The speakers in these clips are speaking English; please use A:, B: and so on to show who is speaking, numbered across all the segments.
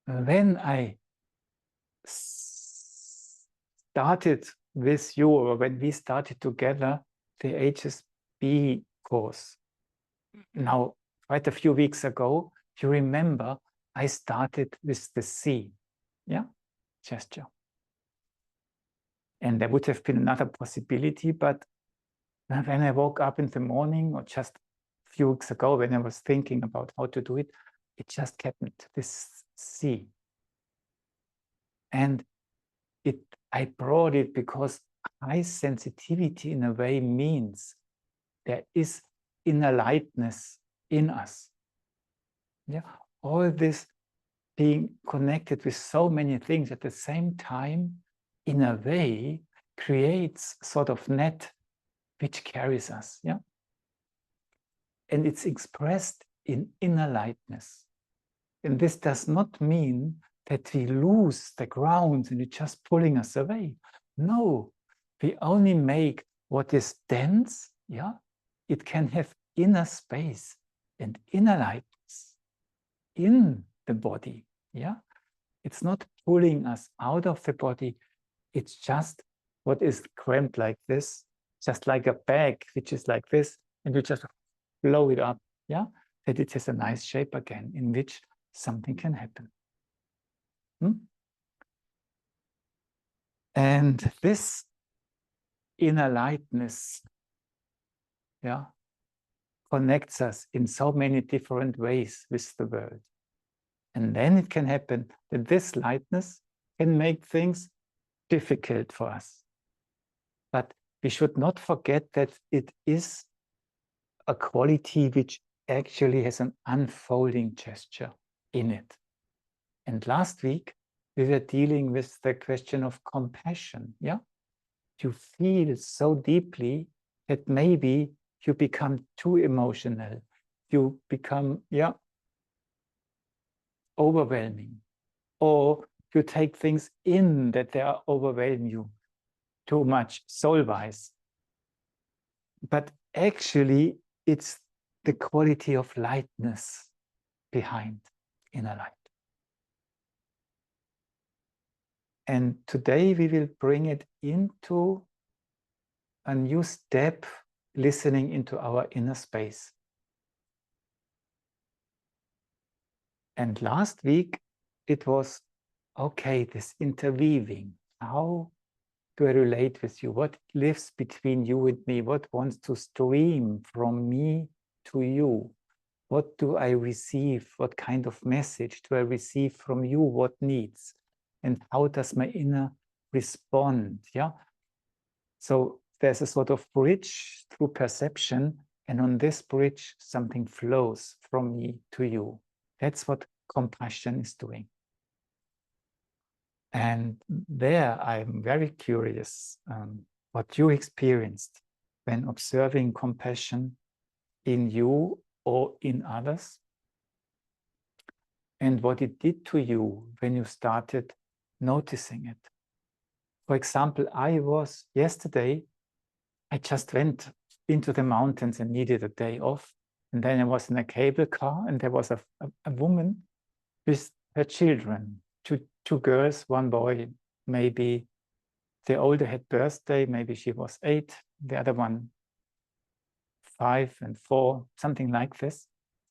A: when I started with you, or when we started together the HSP course, now quite a few weeks ago, you remember I started with the C, yeah, gesture. And there would have been another possibility, but when I woke up in the morning, or just a few weeks ago, when I was thinking about how to do it, it just happened, this C. And I brought it because high sensitivity in a way means there is inner lightness in us. Yeah, all this being connected with so many things at the same time, in a way, creates sort of net which carries us. Yeah, and it's expressed in inner lightness. And this does not mean that we lose the ground and it's just pulling us away. No, we only make what is dense, yeah, it can have inner space and inner lightness in the body, yeah. It's not pulling us out of the body, it's just what is cramped like this, just like a bag which is like this, and you just blow it up, yeah, that it has a nice shape again in which something can happen. And this inner lightness, yeah, connects us in so many different ways with the world. And then it can happen that this lightness can make things difficult for us. But we should not forget that it is a quality which actually has an unfolding gesture in it. And last week, we were dealing with the question of compassion, yeah? You feel so deeply that maybe you become too emotional. You become, yeah, overwhelming. Or you take things in that they are overwhelm you too much soul-wise. But actually, it's the quality of lightness behind inner light. And today we will bring it into a new step, listening into our inner space. And last week it was, okay, this interweaving. How do I relate with you? What lives between you and me? What wants to stream from me to you? What do I receive? What kind of message do I receive from you? What needs? And how does my inner respond? Yeah. So there's a sort of bridge through perception, and on this bridge, something flows from me to you. That's what compassion is doing. And there I'm very curious what you experienced when observing compassion in you or in others, and what it did to you when you started noticing it. For example, yesterday, I just went into the mountains and needed a day off. And then I was in a cable car, and there was a woman with her children, two girls, one boy. Maybe the older had birthday, maybe she was 8, the other one 5 and 4, something like this.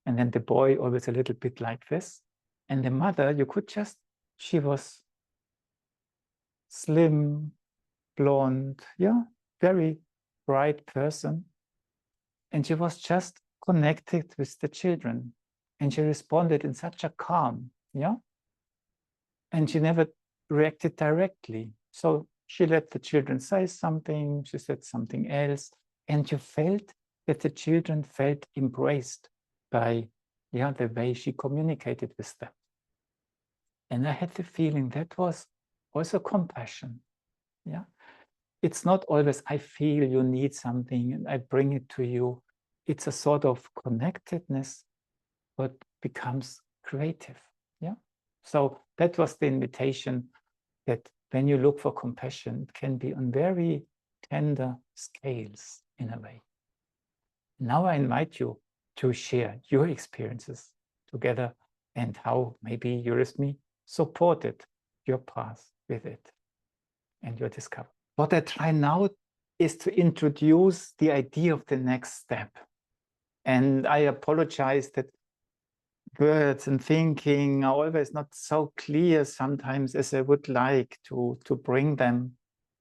A: And then the boy always a little bit like this. And the mother, you could just, she was slim, blonde, yeah, very bright person. And she was just connected with the children. And she responded in such a calm, yeah? And she never reacted directly. So she let the children say something, she said something else, and you felt that the children felt embraced by, yeah, the way she communicated with them. And I had the feeling that was also compassion, yeah? It's not always, I feel you need something and I bring it to you. It's a sort of connectedness, but becomes creative, yeah? So that was the invitation, that when you look for compassion, it can be on very tender scales in a way. Now I invite you to share your experiences together, and how maybe Eurythmy supported your path with it and your discovery. What I try now is to introduce the idea of the next step. And I apologize that words and thinking are always not so clear sometimes as I would like to bring them.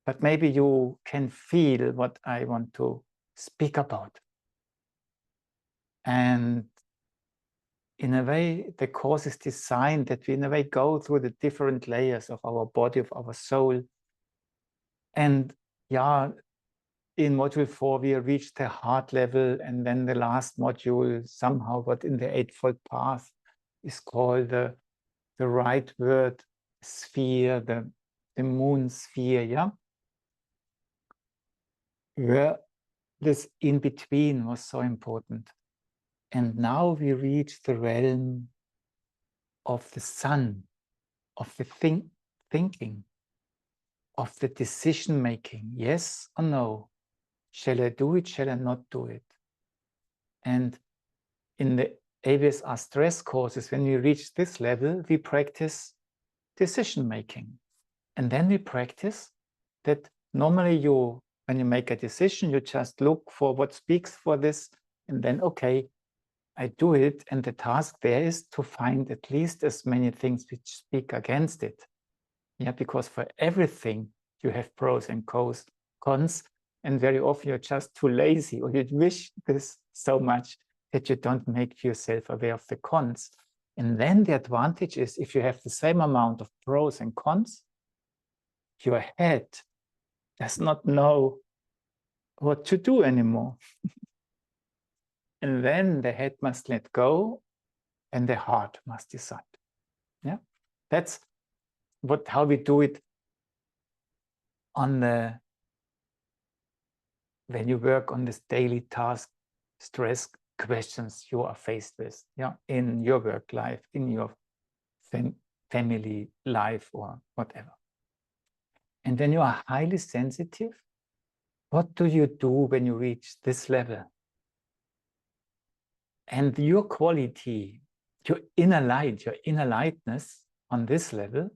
A: But maybe you can feel what I want to speak about. And in a way, the course is designed that we in a way go through the different layers of our body, of our soul. And yeah, in module 4, we reached the heart level, and then the last module, somehow what in the Eightfold Path is called the right word sphere, the moon sphere, yeah? Where this in between was so important. And now we reach the realm of the sun, of the thinking, of the decision making, yes or no. Shall I do it? Shall I not do it? And in the ABSR stress courses, when we reach this level, we practice decision making. And then we practice that normally when you make a decision, you just look for what speaks for this, and then, okay, I do it. And the task there is to find at least as many things which speak against it. Yeah, because for everything you have pros and cons, and very often you're just too lazy, or you wish this so much that you don't make yourself aware of the cons. And then the advantage is if you have the same amount of pros and cons, your head does not know what to do anymore. And then the head must let go and the heart must decide. Yeah, that's how we do it when you work on this daily task, stress questions you are faced with, yeah, in your work life, in your family life, or whatever. And when you are highly sensitive, what do you do when you reach this level? And your quality, your inner light, your inner lightness on this level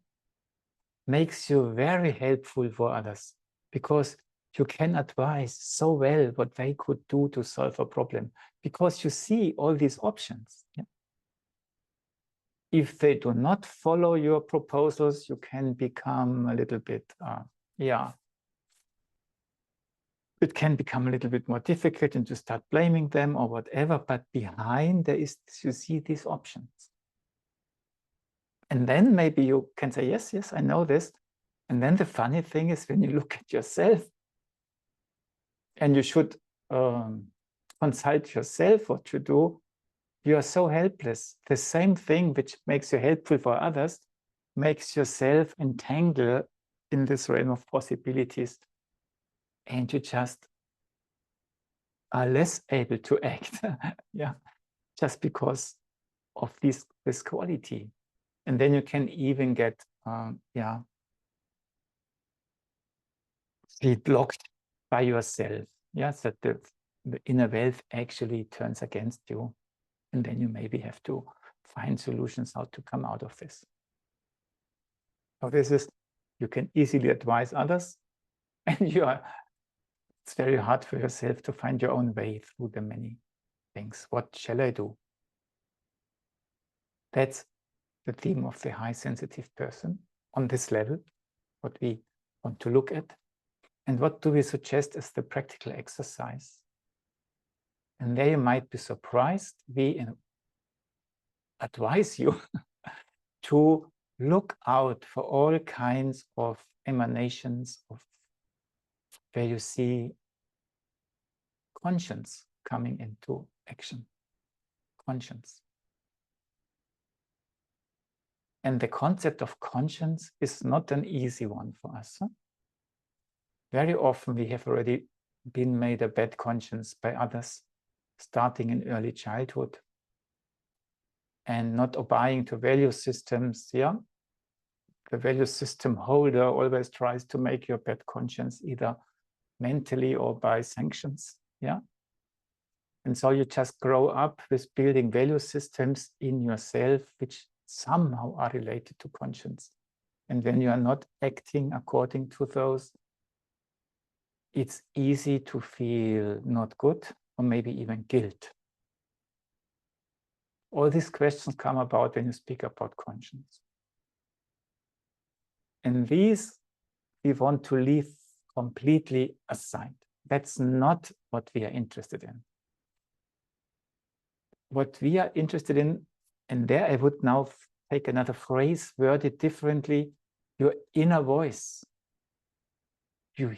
A: makes you very helpful for others, because you can advise so well what they could do to solve a problem, because you see all these options. Yeah? If they do not follow your proposals, you can become a little bit, it can become a little bit more difficult and to start blaming them or whatever, but behind there is, you see these options. And then maybe you can say, yes, I know this. And then the funny thing is when you look at yourself, and you should consult yourself what to do, you are so helpless. The same thing which makes you helpful for others makes yourself entangled in this realm of possibilities, and you just are less able to act, yeah, just because of this quality. And then you can even get, be blocked by yourself. Yes, that the inner wealth actually turns against you. And then you maybe have to find solutions how to come out of this. So this is, you can easily advise others, and it's very hard for yourself to find your own way through the many things. What shall I do? That's the theme of the high sensitive person on this level, what we want to look at. And what do we suggest as the practical exercise? And there you might be surprised. We advise you to look out for all kinds of emanations of where you see conscience coming into action. Conscience. And the concept of conscience is not an easy one for us. Huh? Very often we have already been made a bad conscience by others, starting in early childhood, and not obeying to value systems. Yeah, the value system holder always tries to make your bad conscience either mentally or by sanctions. Yeah, and so you just grow up with building value systems in yourself, which somehow are related to conscience. And when you are not acting according to those, it's easy to feel not good or maybe even guilt. All these questions come about when you speak about conscience. And these we want to leave completely aside. That's not what we are interested in. What we are interested in, and there I would now take another phrase, word it differently, your inner voice. You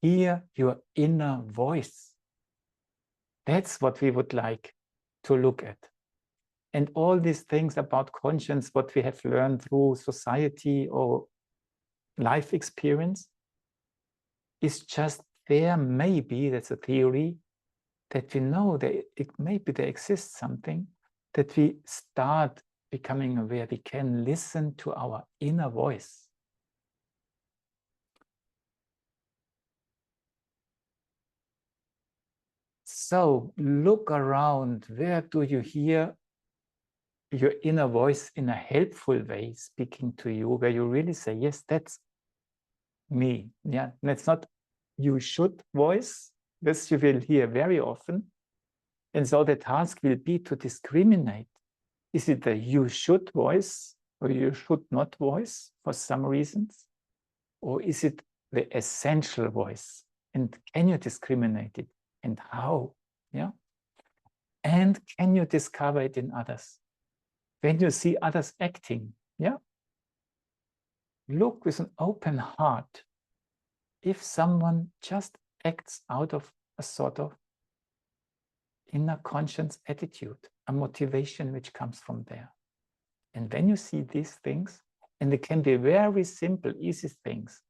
A: hear your inner voice. That's what we would like to look at. And all these things about conscience, what we have learned through society or life experience, is just there, maybe, that's a theory, that we know that maybe there exists something, that we start becoming aware, we can listen to our inner voice. So look around, where do you hear your inner voice in a helpful way speaking to you, where you really say, yes, that's me. Yeah, and it's not you should voice. This you will hear very often. And so the task will be to discriminate. Is it the you should voice or you should not voice for some reasons? Or is it the essential voice? And can you discriminate it? And how? Yeah. And can you discover it in others? When you see others acting, yeah, look with an open heart. If someone just acts out of a sort of inner conscience attitude, a motivation which comes from there. And when you see these things, and they can be very simple, easy things,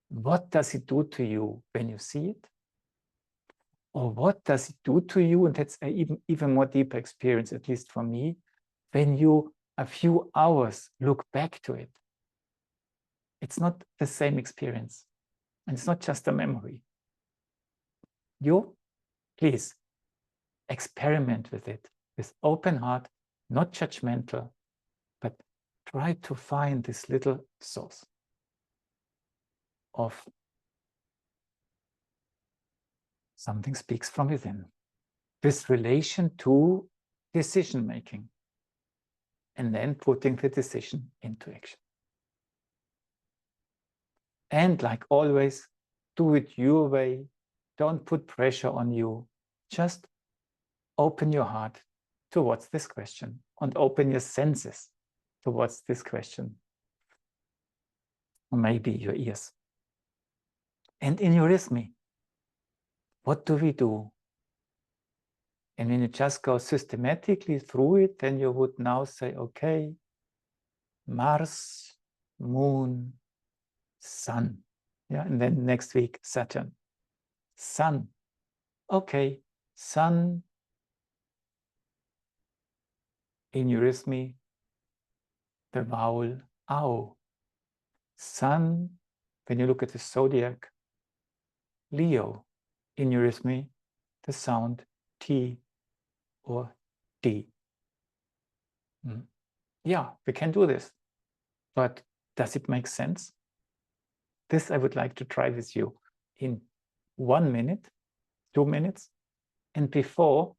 A: what does it do to you when you see it? Or what does it do to you? And that's an even more deeper experience, at least for me, when you, a few hours, look back to it. It's not the same experience. And it's not just a memory. You, please, experiment with it with open heart, not judgmental, but try to find this little source of something speaks from within. This relation to decision making, and then putting the decision into action. And like always, do it your way. Don't put pressure on you. Just open your heart towards this question and open your senses towards this question. Or maybe your ears. And in eurythmy, what do we do? And when you just go systematically through it, then you would now say, okay, Mars, Moon, Sun. Yeah, and then next week, Saturn. Sun. Okay, Sun in eurythmy, the vowel ow. Sun, when you look at the zodiac, Leo. In eurythmy, the sound T or D. Yeah, we can do this. But does it make sense? This I would like to try with you in 1 minute, 2 minutes. And before,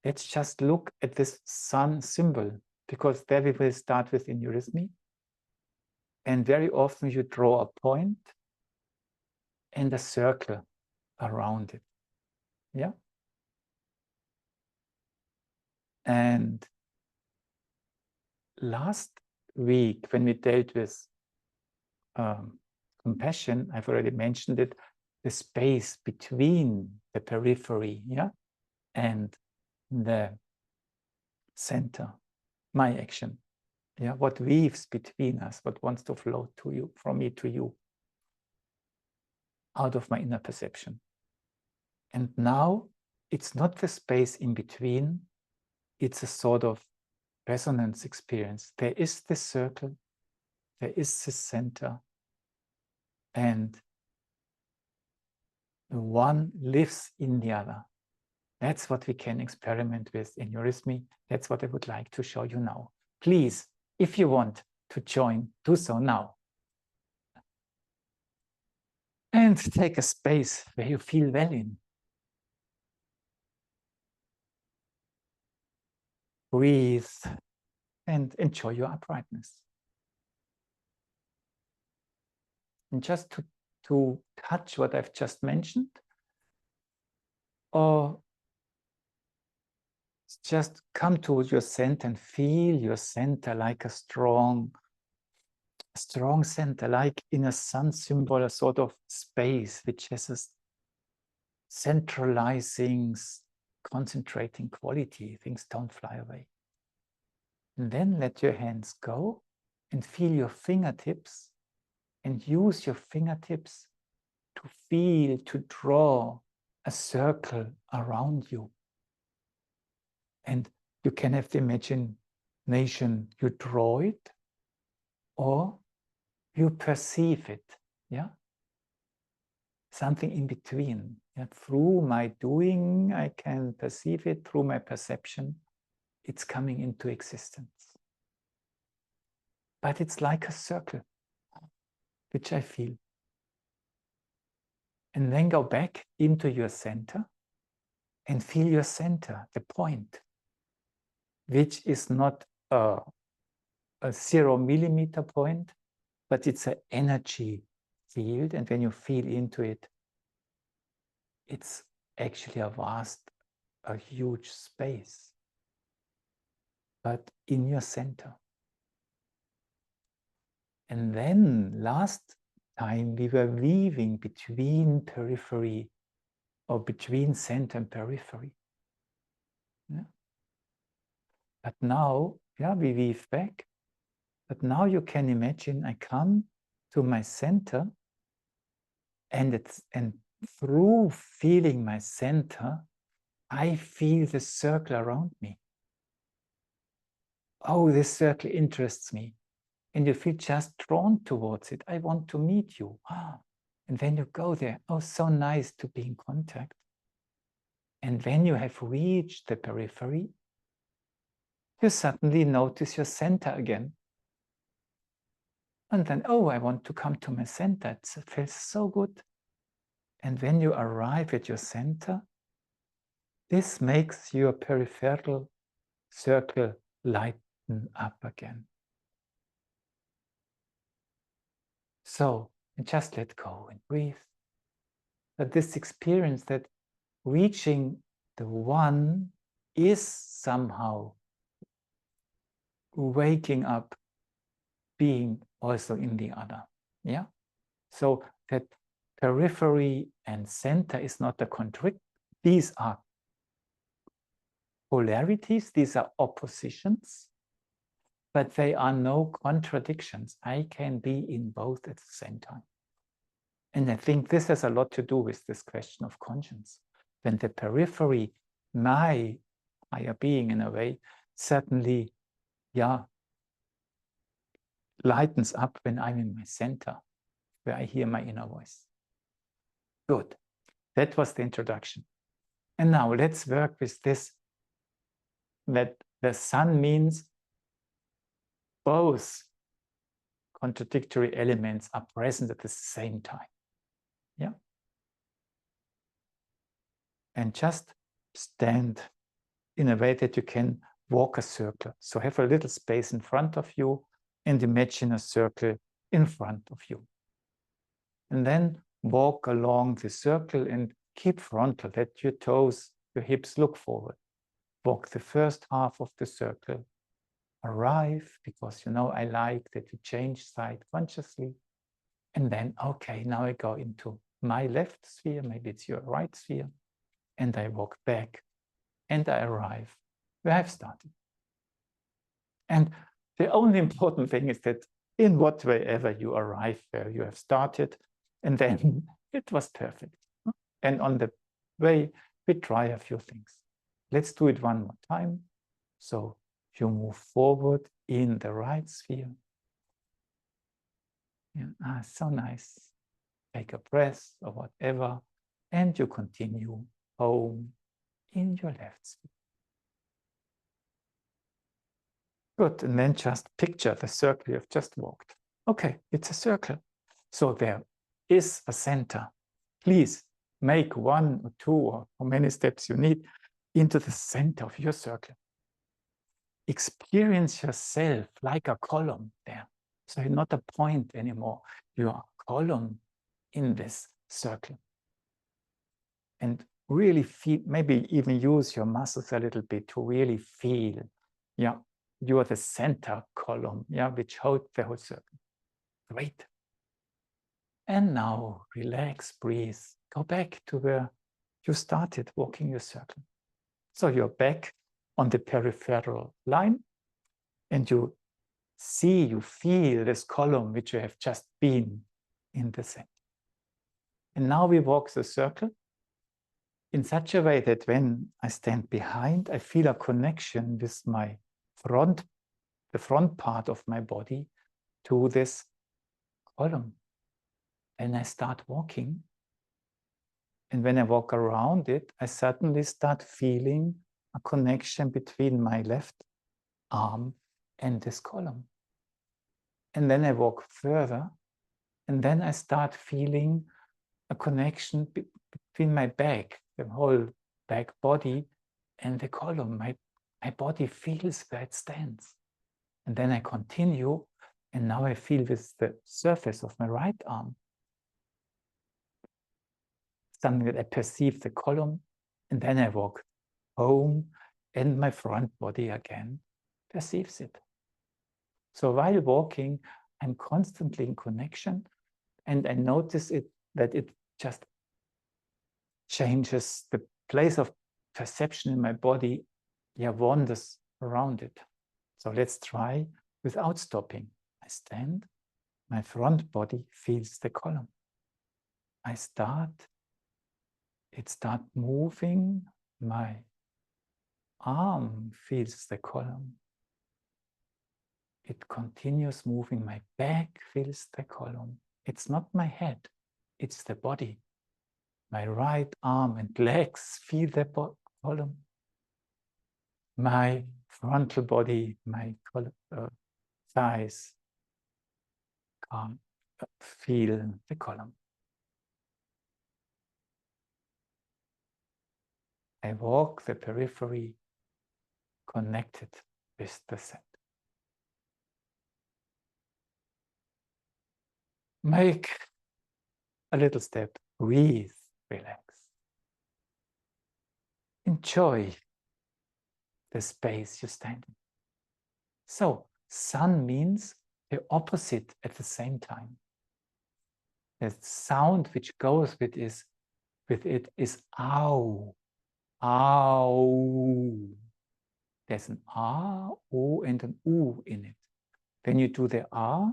A: let's just look at this sun symbol, because there we will start with in eurythmy. And very often you draw a point and a circle around it. Yeah. And last week, when we dealt with compassion, I've already mentioned it, the space between the periphery, yeah, and the center, my action, yeah, what weaves between us, what wants to flow to you, from me to you, out of my inner perception. And now it's not the space in between, it's a sort of resonance experience. There is the circle, there is the center, and the one lives in the other. That's what we can experiment with in eurythmy. That's what I would like to show you now. Please if you want to join, do so now. And take a space where you feel well in. Breathe and enjoy your uprightness. And just to touch what I've just mentioned, or just come to your center and feel your center like a strong center, like in a sun symbol, a sort of space which has a centralizing, concentrating quality. Things don't fly away. And then let your hands go and feel your fingertips and use your fingertips to feel, to draw a circle around you. And you can have the imagination, you draw it or you perceive it, yeah? Something in between. Yeah? Through my doing, I can perceive it. Through my perception, it's coming into existence. But it's like a circle, which I feel. And then go back into your center and feel your center, the point, which is not a 0 millimeter point, but it's an energy field. And when you feel into it, it's actually a huge space, but in your center. And then last time we were weaving between periphery, or between center and periphery. Yeah? But now, yeah, we weave back. But now you can imagine I come to my center, and through feeling my center, I feel the circle around me. Oh, this circle interests me. And you feel just drawn towards it. I want to meet you. And then you go there. Oh, so nice to be in contact. And when you have reached the periphery, you suddenly notice your center again. And then, oh, I want to come to my center. It feels so good. And when you arrive at your center, this makes your peripheral circle lighten up again. So, just let go and breathe. But this experience that reaching the one is somehow waking up, being also in the other. Yeah. So that periphery and center is not a contradiction. These are polarities, these are oppositions, but they are no contradictions. I can be in both at the same time. And I think this has a lot to do with this question of conscience. When the periphery, my higher being in a way, suddenly, yeah, lightens up when I'm in my center, where I hear my inner voice. Good. That was the introduction. And now let's work with this, that the sun means both contradictory elements are present at the same time. Yeah. And just stand in a way that you can walk a circle. So have a little space in front of you and imagine a circle in front of you. And then walk along the circle and keep frontal. Let your toes, your hips look forward. Walk the first half of the circle. Arrive, because you know I like that you change side consciously. And then, okay, now I go into my left sphere, maybe it's your right sphere, and I walk back and I arrive where I've started. And the only important thing is that in what way ever you arrive where you have started, and then it was perfect. And on the way, we try a few things. Let's do it one more time. So you move forward in the right sphere. Yeah, so nice. Take a breath or whatever, and you continue home in your left sphere. Good. And then just picture the circle you've just walked. Okay, it's a circle. So there is a center. Please make 1 or 2 or how many steps you need into the center of your circle. Experience yourself like a column there. So you're not a point anymore. You are a column in this circle. And really feel, maybe even use your muscles a little bit to really feel, yeah, you are the center column, yeah, which holds the whole circle. Great. And now relax, breathe. Go back to where you started walking your circle. So you're back on the peripheral line, and you see, you feel this column which you have just been in the center. And now we walk the circle in such a way that when I stand behind, I feel a connection with my front, the front part of my body to this column. And I start walking. And when I walk around it, I suddenly start feeling a connection between my left arm and this column. And then I walk further, and then I start feeling a connection between my back, the whole back body, and the column. My body feels where it stands. And then I continue, and now I feel with the surface of my right arm something that I perceive the column, and then I walk home, and my front body again perceives it. So while walking, I'm constantly in connection, and I notice it that it just changes the place of perception in my body, yeah, wanders around it. So let's try without stopping. I stand, my front body feels the column. I start, it starts moving, my arm feels the column. It continues moving, my back feels the column. It's not my head, it's the body. My right arm and legs feel the column. My frontal body, my thighs feel the column. I walk the periphery connected with the center. Make a little step, breathe, relax. Enjoy the space you stand in. So, sun means the opposite at the same time. The sound which goes with it is ow, ow. There's an ah, o, and an u in it. When you do the ah,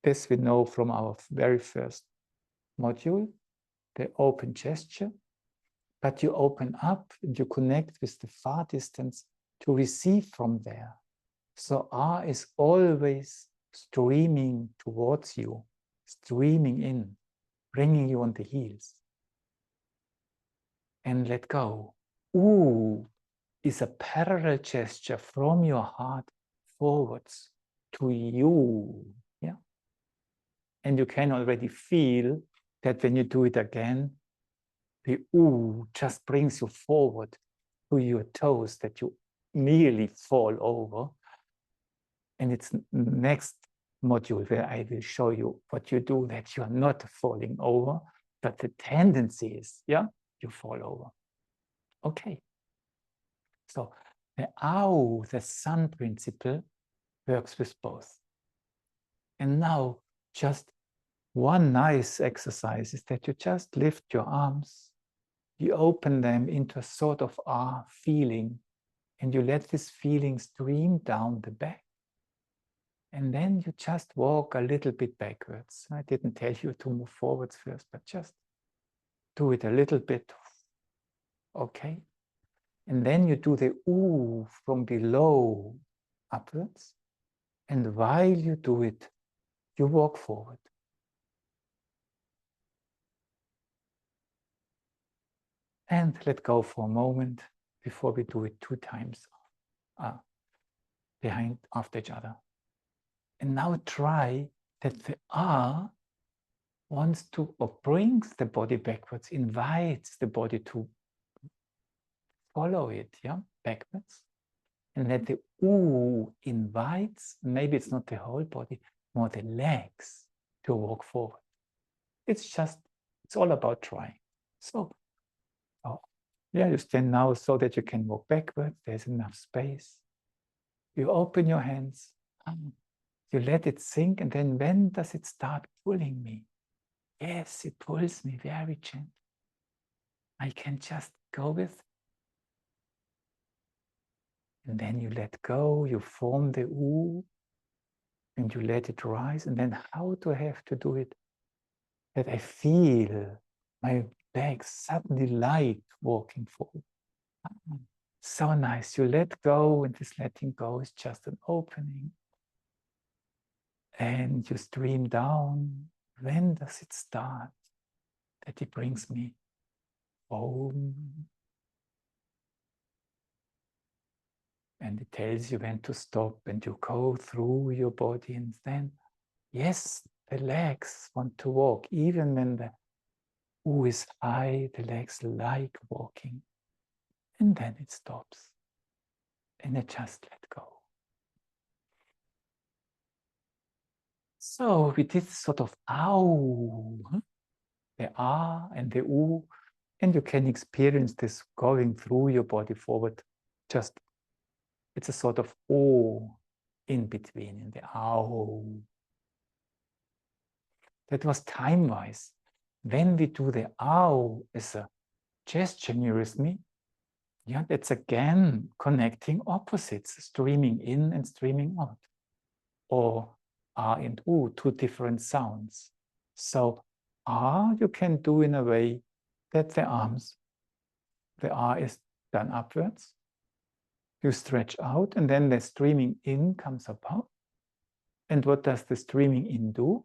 A: this we know from our very first module, the open gesture, but you open up and you connect with the far distance to receive from there. So ah is always streaming towards you, streaming in, bringing you on the heels. And let go. Ooh is a parallel gesture from your heart forwards to you. Yeah. And you can already feel that when you do it again, the ooh just brings you forward to your toes, that you nearly fall over. And it's next module where I will show you what you do that you are not falling over, but the tendency is, yeah, you fall over. Okay. So the ow, the sun principle, works with both. And now just one nice exercise is that you just lift your arms, you open them into a sort of ah feeling, and you let this feeling stream down the back. And then you just walk a little bit backwards. I didn't tell you to move forwards first, but just do it a little bit. Okay. And then you do the ooh from below upwards. And while you do it, you walk forward. And let go for a moment before we do it 2 times. behind after each other. And now try that the R wants to, or brings the body backwards, invites the body to follow it, yeah, backwards. And that the U invites, maybe it's not the whole body, more the legs to walk forward. It's all about trying. So, yeah, you stand now so that you can walk backwards. There's enough space. You open your hands. You let it sink, and then when does it start pulling me? Yes, it pulls me very gently. I can just go with. And then you let go, you form the U, and you let it rise. And then how do I have to do it? That I feel my legs suddenly light walking forward. So nice. You let go, and this letting go is just an opening. And you stream down. When does it start? That it brings me home. And it tells you when to stop, and you go through your body, and then, yes, the legs want to walk. Even when the U is high, the legs like walking. And then it stops. And it just let go. So we did sort of ow, the ah and the u, and you can experience this going through your body forward. Just, it's a sort of o in between, in the ow. That was time-wise. When we do the ow as a gesture eurythmy, yeah, that's again connecting opposites, streaming in and streaming out. Or R and U, two different sounds. So R you can do in a way that the arms, the R is done upwards. You stretch out, and then the streaming in comes above. And what does the streaming in do?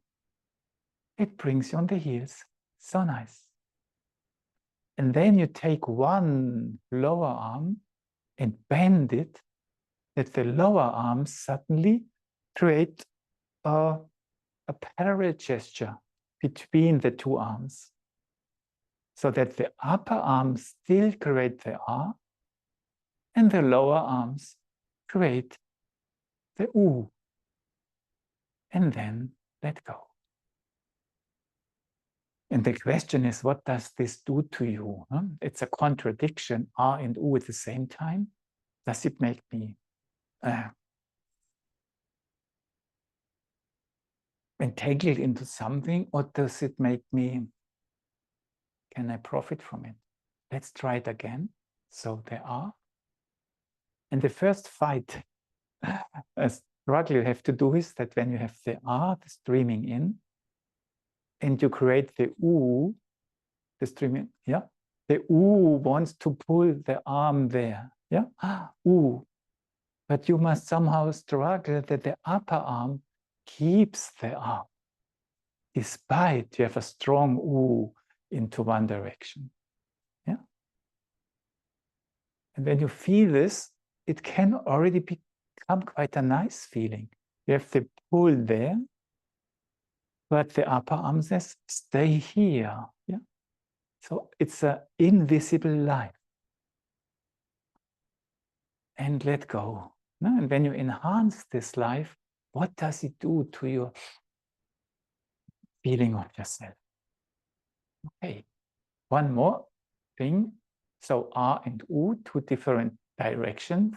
A: It brings you on the heels. So nice. And then you take one lower arm and bend it, that the lower arms suddenly create a parallel gesture between the two arms, so that the upper arms still create the R, and the lower arms create the U. And then let go. And the question is, what does this do to you? It's a contradiction, R and U at the same time. Does it make me entangled into something, or does it make me, can I profit from it? Let's try it again. So there are. And the first fight, a struggle you have to do is that when you have the R, the streaming in, and you create the U, the streaming, yeah, the U wants to pull the arm there, yeah, U. But you must somehow struggle that the upper arm keeps the arm, despite you have a strong U into one direction, yeah. And when you feel this, it can already become quite a nice feeling. You have the pull there, but the upper arm says, stay here. Yeah? So it's an invisible life. And let go. No? And when you enhance this life, what does it do to your feeling of yourself? Okay, one more thing. So R and U, two different directions,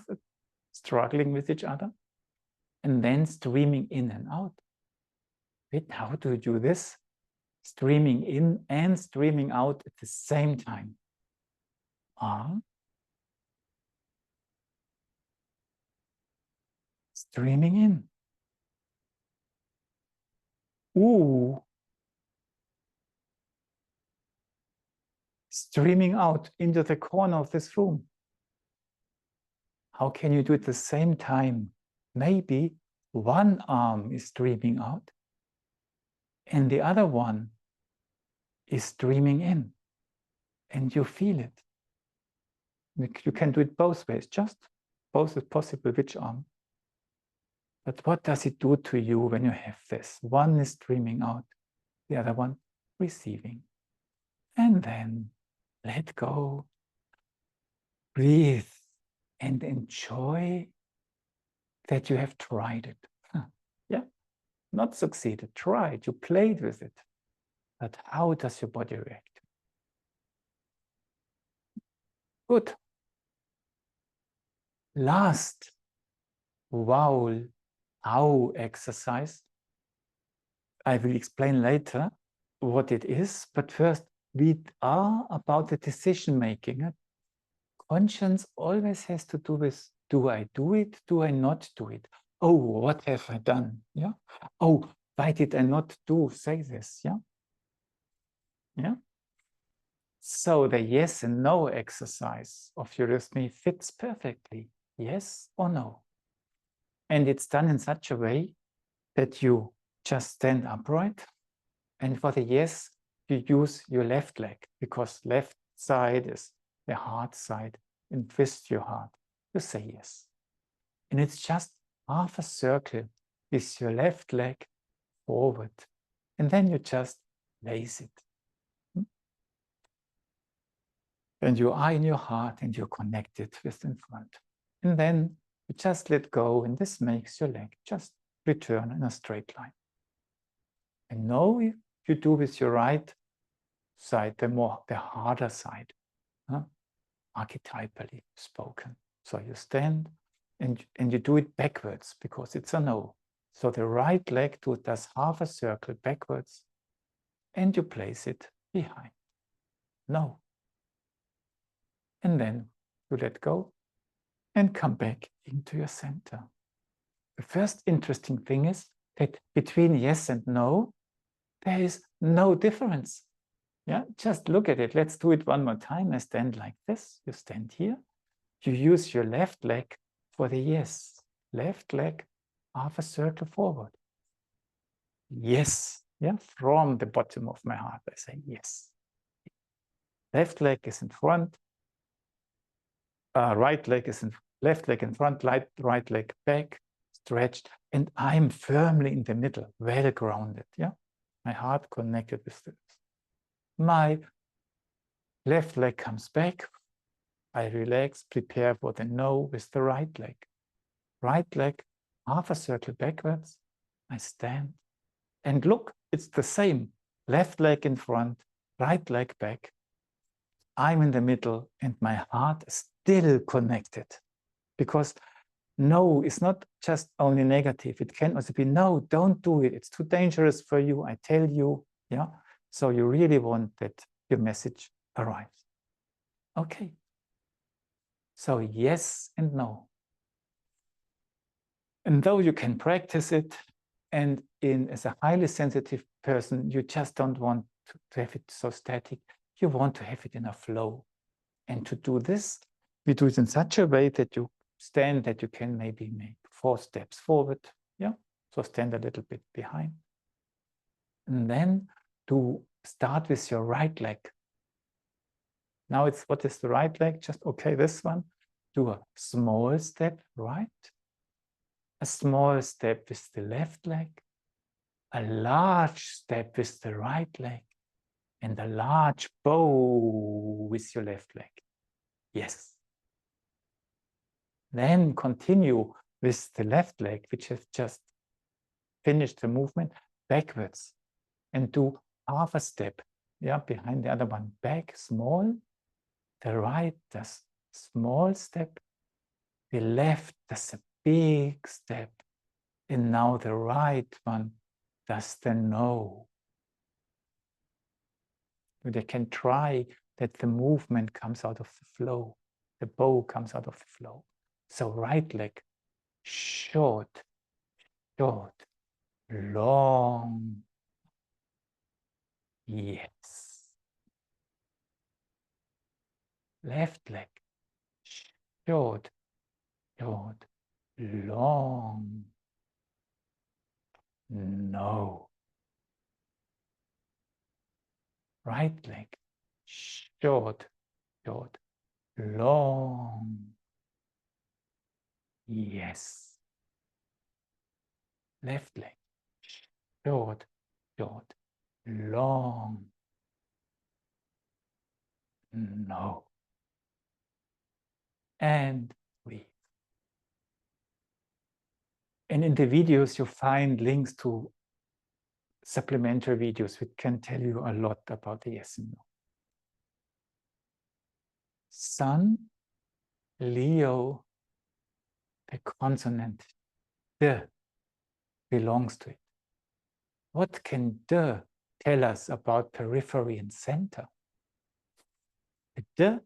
A: struggling with each other, and then streaming in and out. Wait, how do you do this? Streaming in and streaming out at the same time. R, streaming in. U, streaming out into the corner of this room. How can you do it at the same time? Maybe one arm is streaming out and the other one is streaming in, and you feel it. You can do it both ways, just both is possible. Which arm? But what does it do to you when you have this? One is streaming out, the other one receiving. And then let go, breathe, and enjoy that you have tried it. Yeah, not succeeded, tried, you played with it. But how does your body react? Good. Last vowel how exercise. I will explain later what it is, but first we are about the decision making. Conscience always has to do with, do I do it? Do I not do it? Oh, what have I done? Yeah. Oh, why did I not say this? Yeah. Yeah. So the yes and no exercise of eurythmy fits perfectly. Yes or no. And it's done in such a way that you just stand upright. And for the yes, you use your left leg, because left side is the heart side, and twist your heart. You say yes. And it's just half a circle with your left leg forward. And then you just raise it. And you are in your heart and you're connected with in front. And then you just let go, and this makes your leg just return in a straight line. And now you do with your right side, the harder side, archetypally spoken. So you stand and you do it backwards because it's a no. So the right leg does half a circle backwards and you place it behind. No. And then you let go and come back into your center. The first interesting thing is that between yes and no, there is no difference. Yeah, just look at it. Let's do it one more time. I stand like this. You stand here. You use your left leg for the yes. Left leg, half a circle forward. Yes. Yeah, from the bottom of my heart, I say yes. Left leg is in front. Right leg is in left leg in front. Right leg back, stretched, and I'm firmly in the middle, well grounded. Yeah, my heart connected with this. My left leg comes back. I relax, prepare for the no with the right leg. Right leg, half a circle backwards. I stand. And look, it's the same. Left leg in front, right leg back. I'm in the middle and my heart is still connected. Because no is not just only negative. It can also be, no, don't do it. It's too dangerous for you. I tell you. Yeah. So you really want that your message arrives. Okay. So yes and no. And though you can practice it, and as a highly sensitive person, you just don't want to have it so static. You want to have it in a flow. And to do this, we do it in such a way that you stand, that you can maybe make 4 steps forward. Yeah. So stand a little bit behind. And then to start with your right leg. Now it's, what is the right leg? Just, okay, this one. Do a small step right. A small step with the left leg. A large step with the right leg. And a large bow with your left leg. Yes. Then continue with the left leg, which has just finished the movement, backwards, and do half a step, yeah, behind the other one. Back, small. The right does small step. The left does a big step. And now the right one does the no. They can try that the movement comes out of the flow. The bow comes out of the flow. So right leg, short, short, long. Yes. Left leg, short, short, long. No. Right leg, short, short, long. Yes. left leg, short, short, long, no, and breathe. And in the videos, you find links to supplementary videos which can tell you a lot about the yes and no. Sun, Leo, the consonant D belongs to it. What can D tell us about periphery and center? The D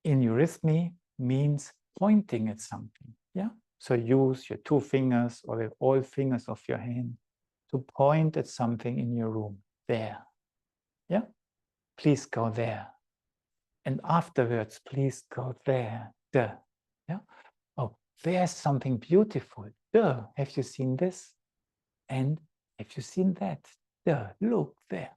A: in eurythmy means pointing at something. Yeah. So use your 2 fingers or all fingers of your hand to point at something in your room. There. Yeah. Please go there. And afterwards, please go there. There. Yeah. Oh, there's something beautiful. There. Have you seen this? And have you seen that? There. Look there.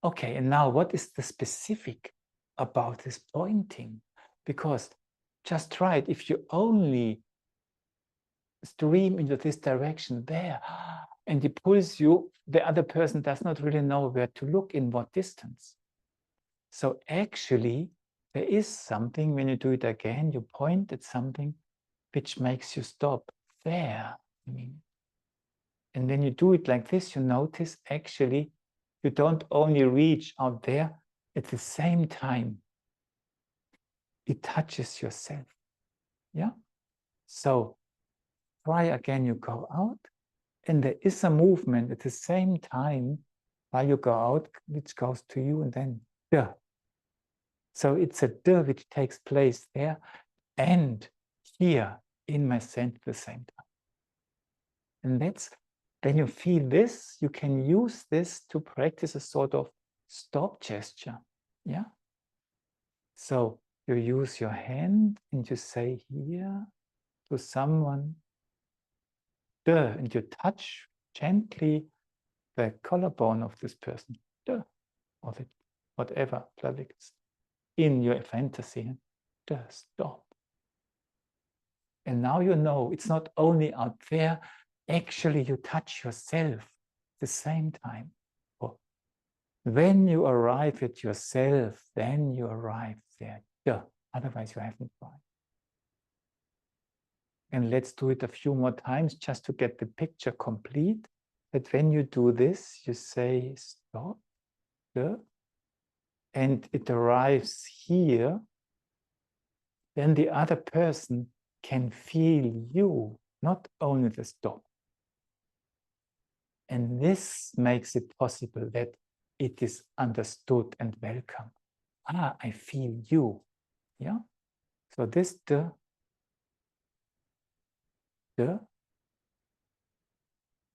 A: Okay, and now what is the specific about this pointing? Because just try it. If you only stream into this direction there, and it pulls you, the other person does not really know where to look, in what distance. So actually, there is something, when you do it again, you point at something which makes you stop there. I mean, and when you do it like this, you notice actually you don't only reach out there, at the same time, it touches yourself. Yeah? So try again, you go out, and there is a movement at the same time while you go out, which goes to you, and then duh. So it's a duh which takes place there and here in my center at the same time. And that's, when you feel this, you can use this to practice a sort of stop gesture. Yeah? So you use your hand and you say here to someone, duh, and you touch gently the collarbone of this person, duh, or the, whatever pelvic is in your fantasy, duh, stop. And now you know it's not only out there, actually you touch yourself at the same time. Or when you arrive at yourself, then you arrive there, duh, otherwise you haven't tried. And let's do it a few more times just to get the picture complete. That when you do this, you say stop, and it arrives here, then the other person can feel you, not only the stop. And this makes it possible that it is understood and welcome. Ah, I feel you. Yeah? So this the,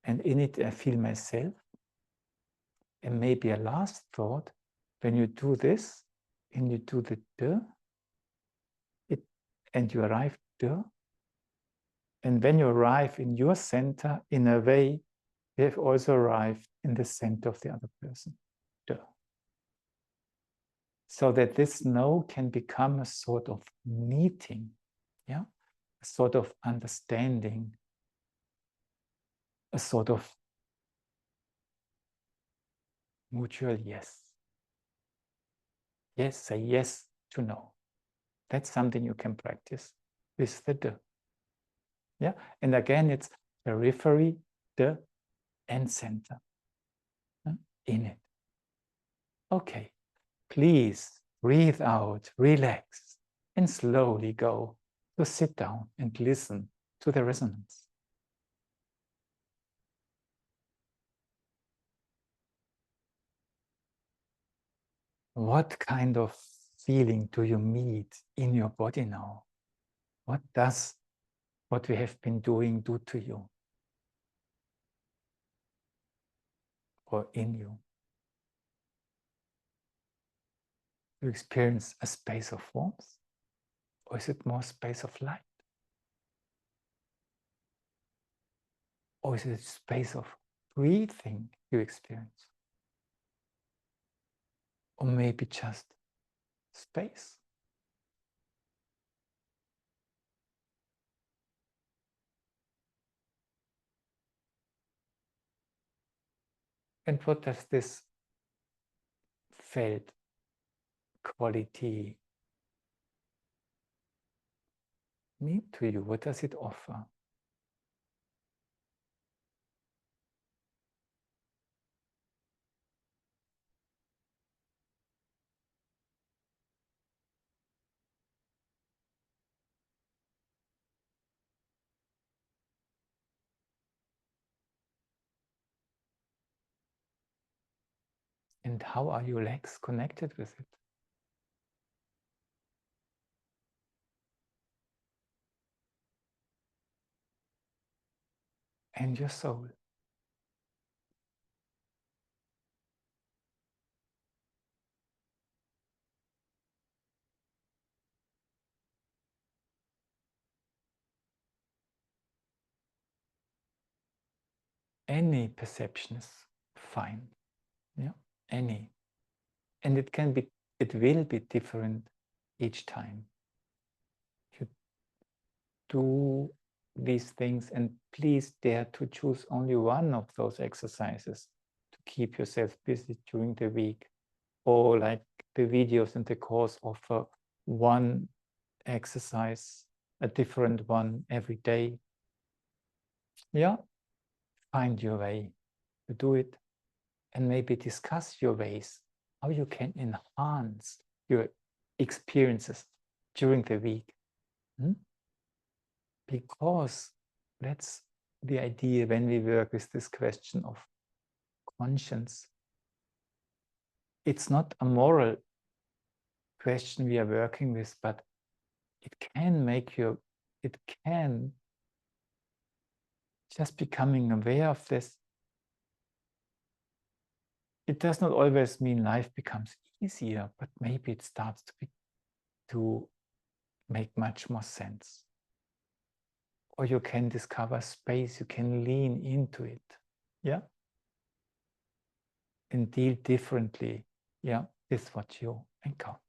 A: and in it I feel myself. And maybe a last thought, when you do this, and you do the and you arrive there, and when you arrive in your center, in a way, you have also arrived in the center of the other person. So that this no can become a sort of meeting, yeah, a sort of understanding, a sort of mutual yes. Yes, say yes to no. That's something you can practice with the de. Yeah, and again, it's periphery, de, and center in it. Okay, please breathe out, relax, and slowly go to sit down and listen to the resonance. What kind of feeling do you meet in your body now? What does what we have been doing do to you or in you? You experience a space of warmth, or is it more space of light? Or is it a space of breathing you experience? Or maybe just space? And what does this felt quality mean to you? What does it offer? And how are your legs connected with it? And your soul. Any perception is fine. Yeah, any. And it will be different each time. You do these things, and please dare to choose only one of those exercises to keep yourself busy during the week. Or like the videos in the course offer one exercise, a different one every day. Yeah, find your way to do it, and maybe discuss your ways, how you can enhance your experiences during the week. Because that's the idea when we work with this question of conscience. It's not a moral question we are working with, but it can make you, it can just becoming aware of this. It does not always mean life becomes easier, but maybe it starts to make much more sense. Or you can discover space, you can lean into it, yeah, and deal differently, yeah, with what you encounter.